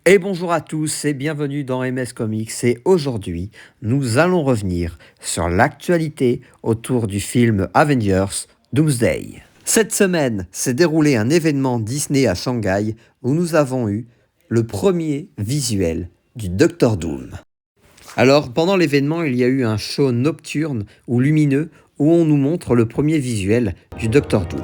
Et bonjour à tous et bienvenue dans MS Comics et aujourd'hui nous allons revenir sur l'actualité autour du film Avengers Doomsday. Cette semaine s'est déroulé un événement Disney à Shanghai où nous avons eu le premier visuel du Docteur Doom. Alors pendant l'événement il y a eu un show nocturne ou lumineux où on nous montre le premier visuel du Docteur Doom.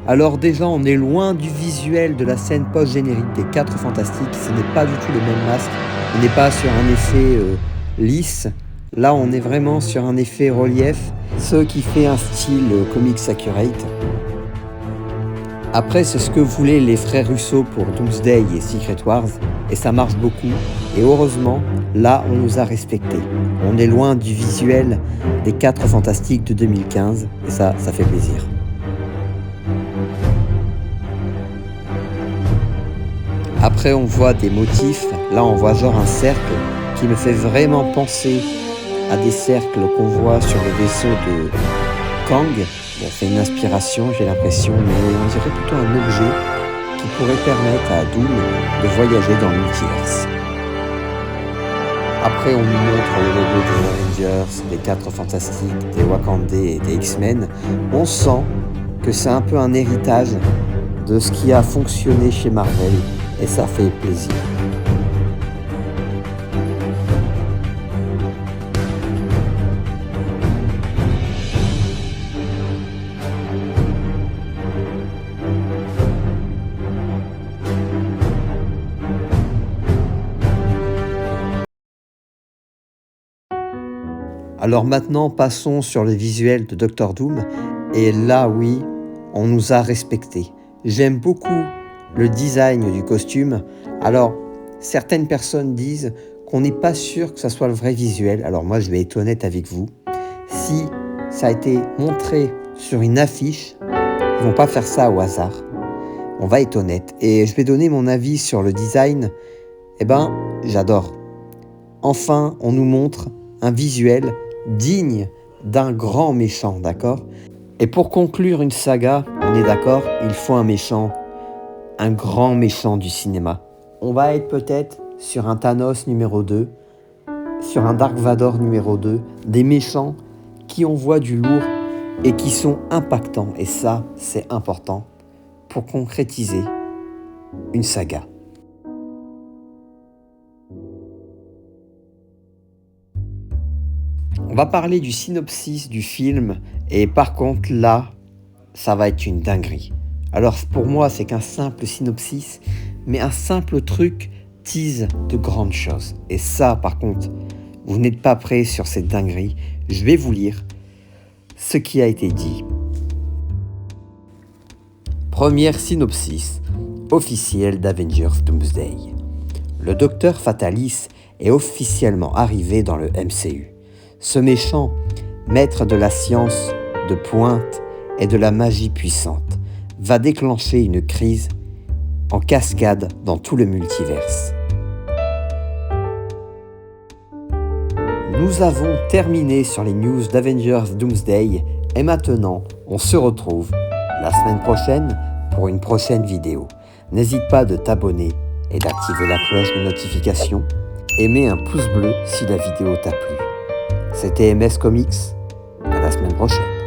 Alors déjà, on est loin du visuel de la scène post-générique des 4 Fantastiques. Ce n'est pas du tout le même masque. On n'est pas sur un effet lisse. Là, on est vraiment sur un effet relief, ce qui fait un style comics accurate. Après, c'est ce que voulaient les frères Russo pour Doomsday et Secret Wars, et ça marche beaucoup. Et heureusement, là, on nous a respectés. On est loin du visuel des 4 Fantastiques de 2015, et ça fait plaisir. Après, on voit des motifs. Là, on voit genre un cercle qui me fait vraiment penser à des cercles qu'on voit sur le vaisseau de Kang. Bon, c'est une inspiration, j'ai l'impression, mais on dirait plutôt un objet qui pourrait permettre à Doom de voyager dans le multiverse. Après, on nous montre le logo des Avengers, des 4 Fantastiques, des Wakandais et des X-Men. On sent que c'est un peu un héritage de ce qui a fonctionné chez Marvel. Et ça fait plaisir. Alors maintenant, passons sur le visuel de Doctor Doom. Et là, oui, on nous a respectés. J'aime beaucoup le design du costume. Alors, certaines personnes disent qu'on n'est pas sûr que ça soit le vrai visuel. Alors moi, je vais être honnête avec vous. Si ça a été montré sur une affiche, ils vont pas faire ça au hasard. On va être honnête. Et je vais donner mon avis sur le design. Eh ben, j'adore. Enfin, on nous montre un visuel digne d'un grand méchant, d'accord ? Et pour conclure une saga, on est d'accord, il faut un méchant. Un grand méchant du cinéma. On va être peut-être sur un Thanos numéro 2, sur un Dark Vador numéro 2, des méchants qui envoient du lourd et qui sont impactants. Et ça, c'est important pour concrétiser une saga. On va parler du synopsis du film et par contre là, ça va être une dinguerie. Alors pour moi, c'est qu'un simple synopsis, mais un simple truc tease de grandes choses. Et ça, par contre, vous n'êtes pas prêts sur cette dinguerie. Je vais vous lire ce qui a été dit. Première synopsis officielle d'Avengers Doomsday. Le docteur Fatalis est officiellement arrivé dans le MCU. Ce méchant, maître de la science de pointe et de la magie puissante, va déclencher une crise en cascade dans tout le multiverse. Nous avons terminé sur les news d'Avengers Doomsday et maintenant on se retrouve la semaine prochaine pour une prochaine vidéo. N'hésite pas de t'abonner et d'activer la cloche de notification et mets un pouce bleu si la vidéo t'a plu. C'était MS Comics, à la semaine prochaine.